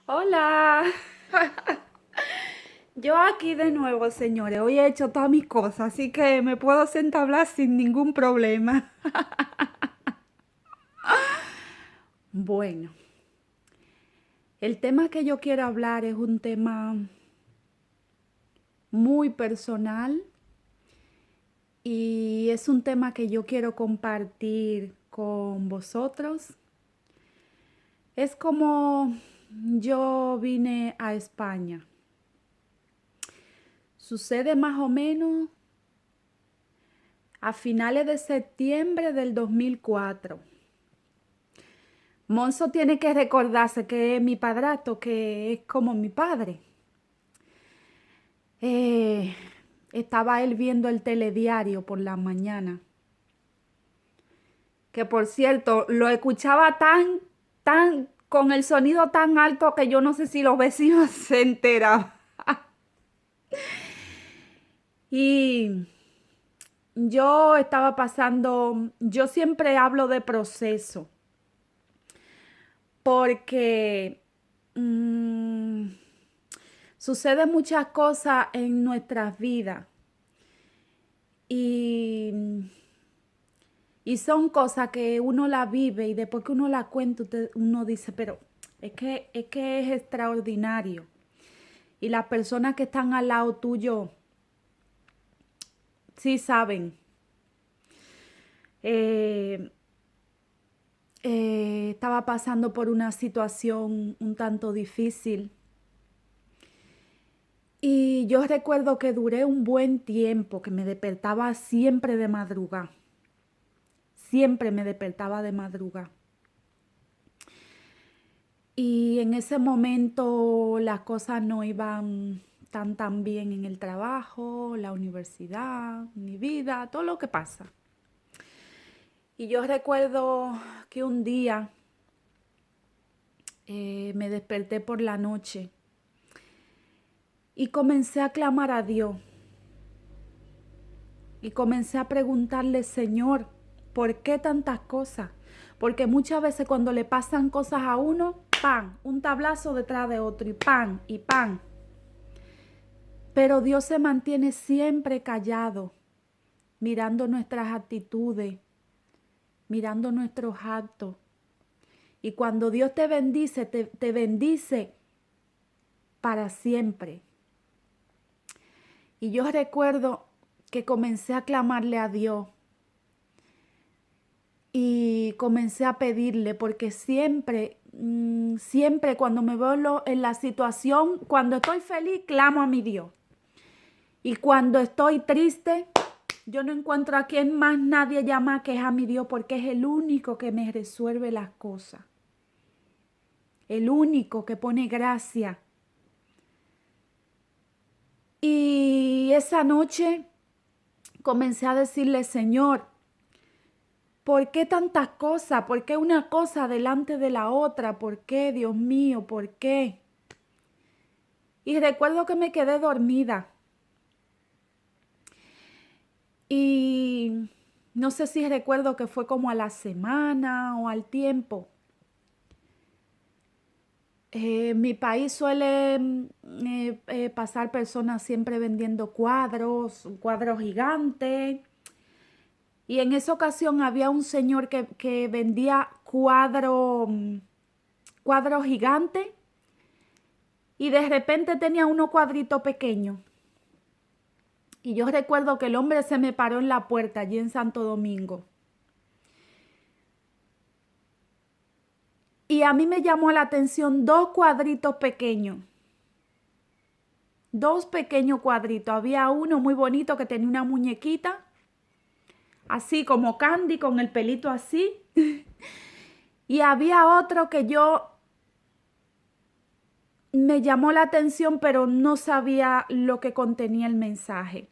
Hola. Yo aquí de nuevo, señores. Hoy he hecho todas mis cosas, así que me puedo sentar a hablar sin ningún problema. Bueno, el tema que yo quiero hablar es un tema muy personal y es un tema que yo quiero compartir con vosotros. Es como yo vine a España. Sucede más o menos a finales de septiembre del 2004. Monzo tiene que recordarse que es mi padrastro, que es como mi padre. Eh, Estaba él viendo el telediario por la mañana, que por cierto lo escuchaba con el sonido tan alto que yo no sé si los vecinos se enteraban. Y yo estaba pasando, yo siempre hablo de proceso, porque mm, suceden muchas cosas en nuestras vidas y, y son cosas que uno la vive y después que uno la cuenta, uno dice, pero es que es extraordinario. Y las personas que están al lado tuyo sí saben. Eh, Estaba pasando por una situación un tanto difícil. Y yo recuerdo que duré un buen tiempo, que me despertaba siempre de madrugada. Siempre me despertaba de madrugada. Y en ese momento las cosas no iban tan bien en el trabajo, la universidad, mi vida, todo lo que pasa. Y yo recuerdo que un día me desperté por la noche y comencé a clamar a Dios. Y comencé a preguntarle, Señor, ¿por qué tantas cosas? Porque muchas veces cuando le pasan cosas a uno, ¡pam! Un tablazo detrás de otro y ¡pam! Y ¡pam! Pero Dios se mantiene siempre callado, mirando nuestras actitudes, mirando nuestros actos. Y cuando Dios te bendice, te bendice para siempre. Y yo recuerdo que comencé a clamarle a Dios y comencé a pedirle, porque siempre cuando me veo en la situación, cuando estoy feliz, clamo a mi Dios. Y cuando estoy triste, yo no encuentro a quien más nadie llama que es a mi Dios, porque es el único que me resuelve las cosas. El único que pone gracia. Y esa noche comencé a decirle, Señor, ¿por qué tantas cosas? ¿Por qué una cosa delante de la otra? ¿Por qué, Dios mío? ¿Por qué? Y recuerdo que me quedé dormida. Y no sé si recuerdo que fue como a la semana o al tiempo. En mi país suele pasar personas siempre vendiendo cuadros, un cuadro gigante. Y en esa ocasión había un señor que vendía cuadro gigante y de repente tenía uno cuadrito pequeño. Y yo recuerdo que el hombre se me paró en la puerta allí en Santo Domingo. Y a mí me llamó la atención dos cuadritos pequeños. Dos pequeños cuadritos. Había uno muy bonito que tenía una muñequita, así como Candy, con el pelito así. Y había otro que yo me llamó la atención, pero no sabía lo que contenía el mensaje.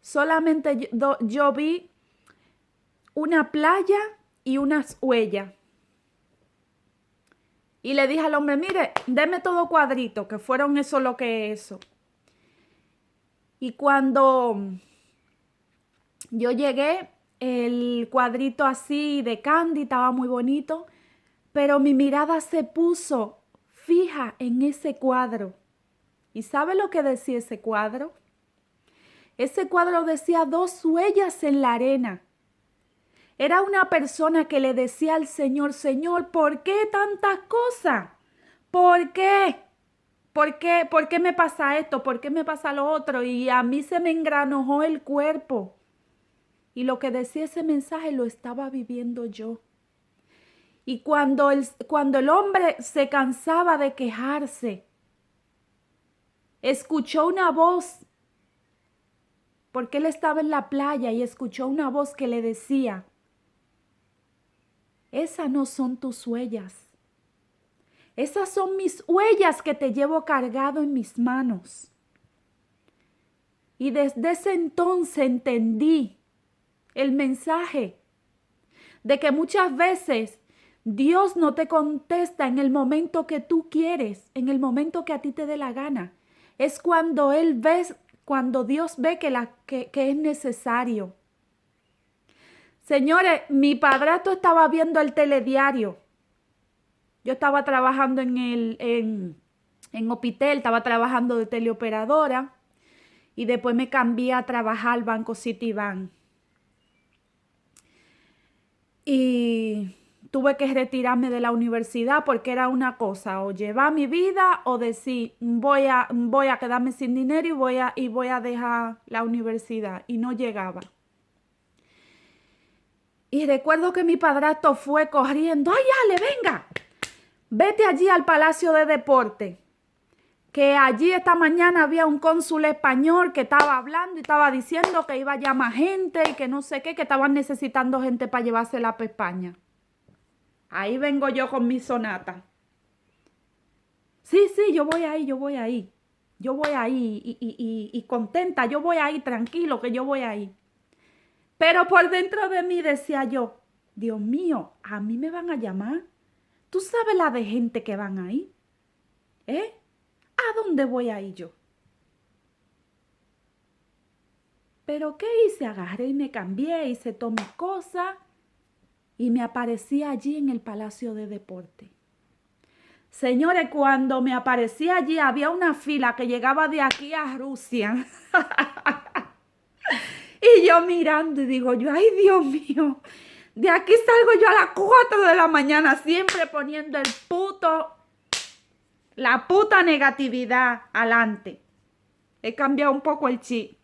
Solamente yo vi una playa y unas huellas. Y le dije al hombre, mire, deme todo cuadrito, que fueron eso lo que es eso. Y cuando yo llegué, el cuadrito así de Candy estaba muy bonito, pero mi mirada se puso fija en ese cuadro. ¿Y sabe lo que decía ese cuadro? Ese cuadro decía 2 huellas en la arena. Era una persona que le decía al Señor, Señor, ¿por qué tantas cosas? ¿Por qué? ¿Por qué? ¿Por qué me pasa esto? ¿Por qué me pasa lo otro? Y a mí se me engranojó el cuerpo. Y lo que decía ese mensaje lo estaba viviendo yo. Y cuando el hombre se cansaba de quejarse, escuchó una voz, porque él estaba en la playa y escuchó una voz que le decía, esas no son tus huellas. Esas son mis huellas que te llevo cargado en mis manos. Y desde ese entonces entendí el mensaje de que muchas veces Dios no te contesta en el momento que tú quieres, en el momento que a ti te dé la gana. Es cuando cuando Dios ve que es necesario. Señores, mi padrastro estaba viendo el telediario. Yo estaba trabajando en Opitel, estaba trabajando de teleoperadora y después me cambié a trabajar al Banco Citibank. Y tuve que retirarme de la universidad porque era una cosa, o llevar mi vida o decir, voy a quedarme sin dinero y voy a dejar la universidad. Y no llegaba. Y recuerdo que mi padrastro fue corriendo, ¡ay, Ale, venga! Vete allí al Palacio de Deporte, que allí esta mañana había un cónsul español que estaba hablando y estaba diciendo que iba a llamar gente y que no sé qué, que estaban necesitando gente para llevársela para España. Ahí vengo yo con mi sonata. Sí, yo voy ahí. Yo voy ahí y contenta, yo voy ahí, tranquilo, que yo voy ahí. Pero por dentro de mí decía yo, Dios mío, a mí me van a llamar. ¿Tú sabes la de gente que van ahí? ¿A dónde voy ahí yo? Pero ¿qué hice? Agarré y me cambié, hice todas mis cosas y me aparecí allí en el Palacio de Deporte. Señores, cuando me aparecí allí había una fila que llegaba de aquí a Rusia. Y yo mirando y digo yo, ay Dios mío, de aquí salgo yo a las 4 de la mañana siempre poniendo la puta negatividad adelante. He cambiado un poco el chip.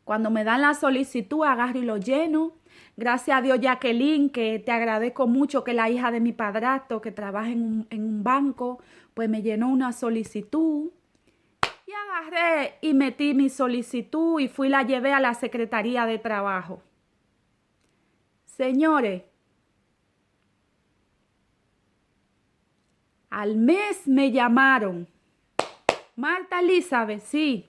Cuando me dan la solicitud, agarro y lo lleno. Gracias a Dios, Jacqueline, que te agradezco mucho, que la hija de mi padrastro, que trabaja en un banco, pues me llenó una solicitud. Y agarré y metí mi solicitud y la llevé a la Secretaría de Trabajo. Señores, al mes me llamaron. Marta Elizabeth, sí.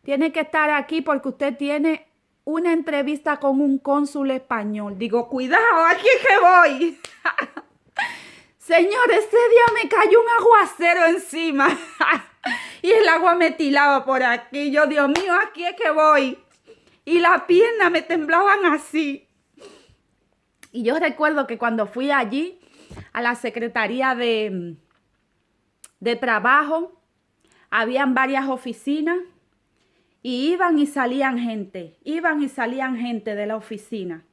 Tiene que estar aquí porque usted tiene una entrevista con un cónsul español. Digo, cuidado, aquí es que voy. Señor, ese día me cayó un aguacero encima. Y el agua me tilaba por aquí. Yo, Dios mío, aquí es que voy. Y las piernas me temblaban así. Y yo recuerdo que cuando fui allí a la Secretaría de Trabajo, habían varias oficinas y iban y salían gente de la oficina.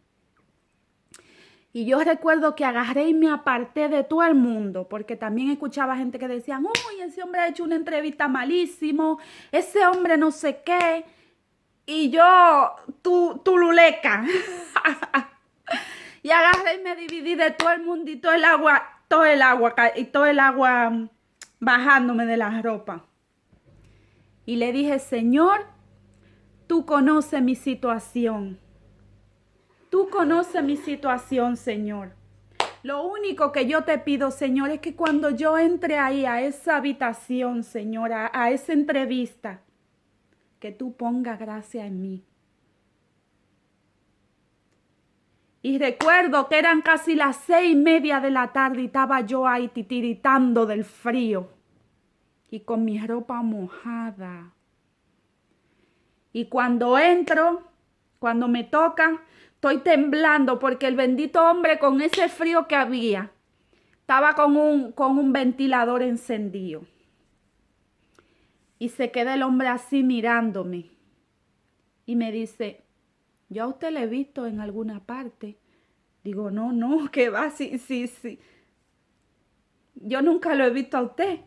Y yo recuerdo que agarré y me aparté de todo el mundo, porque también escuchaba gente que decían, uy, ese hombre ha hecho una entrevista malísimo, ese hombre no sé qué. Y yo, tululeca. Y agarré y me dividí de todo el mundo y todo el agua bajándome de la ropa. Y le dije, Señor, tú conoces mi situación. Tú conoces mi situación, Señor. Lo único que yo te pido, Señor, es que cuando yo entre ahí a esa habitación, Señor, a esa entrevista, que tú pongas gracia en mí. Y recuerdo que eran casi las 6:30 de la tarde y estaba yo ahí titiritando del frío y con mi ropa mojada. Y cuando entro, cuando me tocan, estoy temblando porque el bendito hombre con ese frío que había, Estaba con un ventilador encendido. Y se queda el hombre así mirándome. Y me dice, yo a usted le he visto en alguna parte. Digo, no, que va, sí. Yo nunca lo he visto a usted.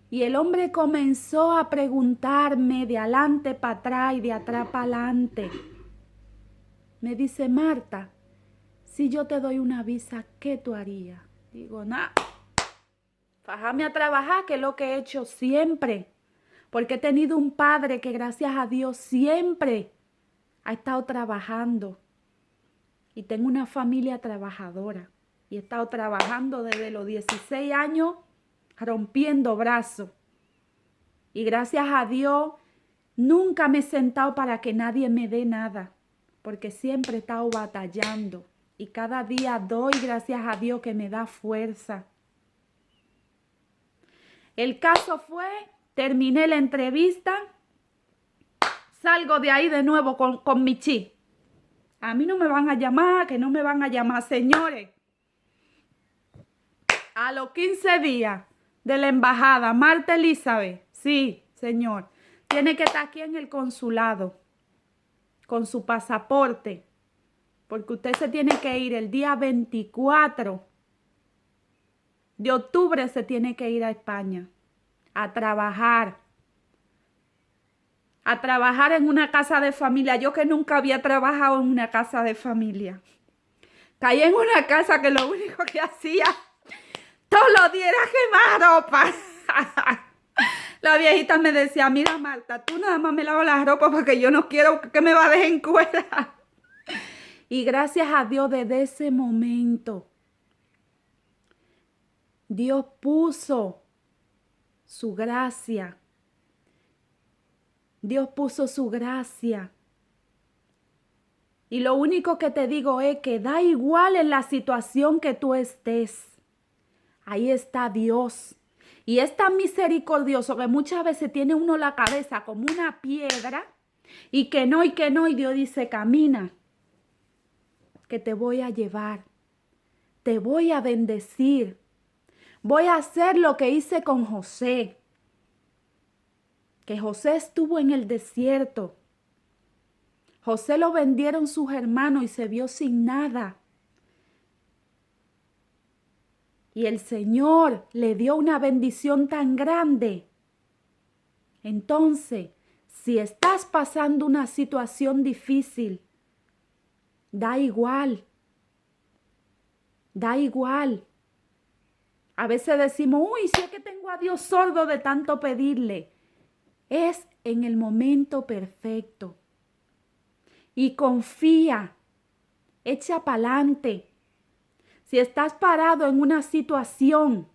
Y el hombre comenzó a preguntarme de adelante para atrás y de atrás para adelante. Me dice, Marta, si yo te doy una visa, ¿qué tú harías? Digo, nada, fájame a trabajar, que es lo que he hecho siempre. Porque he tenido un padre que gracias a Dios siempre ha estado trabajando. Y tengo una familia trabajadora. Y he estado trabajando desde los 16 años, rompiendo brazos. Y gracias a Dios, nunca me he sentado para que nadie me dé nada. Porque siempre he estado batallando. Y cada día doy gracias a Dios que me da fuerza. El caso fue, terminé la entrevista, salgo de ahí de nuevo con mi chi. A mí no me van a llamar, que no me van a llamar, señores. A los 15 días de la embajada, Marta Elizabeth, sí, señor, tiene que estar aquí en el consulado con su pasaporte, porque usted se tiene que ir el día 24 de octubre, se tiene que ir a España a trabajar en una casa de familia. Yo que nunca había trabajado en una casa de familia. Caí en una casa que lo único que hacía todos los días era quemar ropa. La viejita me decía, mira Marta, tú nada más me lavas la ropa porque yo no quiero que me va a dejar en cuera. Y gracias a Dios desde ese momento, Dios puso su gracia. Dios puso su gracia. Y lo único que te digo es que da igual en la situación que tú estés. Ahí está Dios. Y es tan misericordioso que muchas veces tiene uno la cabeza como una piedra y que no, y Dios dice, camina, que te voy a llevar, te voy a bendecir. Voy a hacer lo que hice con José. Que José estuvo en el desierto. José lo vendieron sus hermanos y se vio sin nada. Y el Señor le dio una bendición tan grande. Entonces, si estás pasando una situación difícil, da igual. Da igual. A veces decimos, uy, si es que tengo a Dios sordo de tanto pedirle. Es en el momento perfecto. Y confía. Echa pa'lante. Si estás parado en una situación,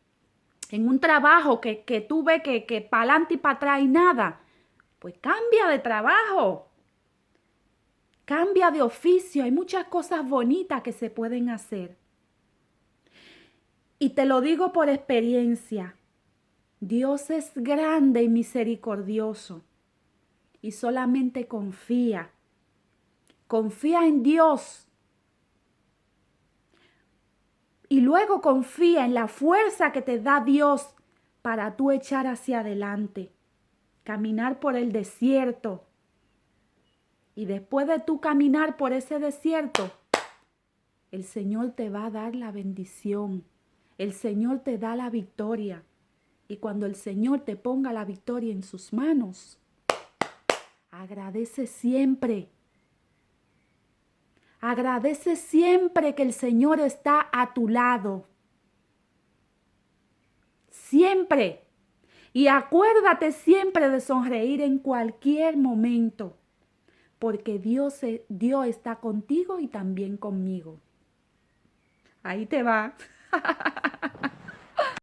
en un trabajo que tú ves que para adelante y para atrás y nada, pues cambia de trabajo. Cambia de oficio. Hay muchas cosas bonitas que se pueden hacer. Y te lo digo por experiencia. Dios es grande y misericordioso. Y solamente confía. Confía en Dios. Y luego confía en la fuerza que te da Dios para tú echar hacia adelante. Caminar por el desierto. Y después de tú caminar por ese desierto, el Señor te va a dar la bendición. El Señor te da la victoria. Y cuando el Señor te ponga la victoria en sus manos, agradece siempre. Agradece siempre que el Señor está a tu lado. Siempre. Y acuérdate siempre de sonreír en cualquier momento. Porque Dios está contigo y también conmigo. Ahí te va.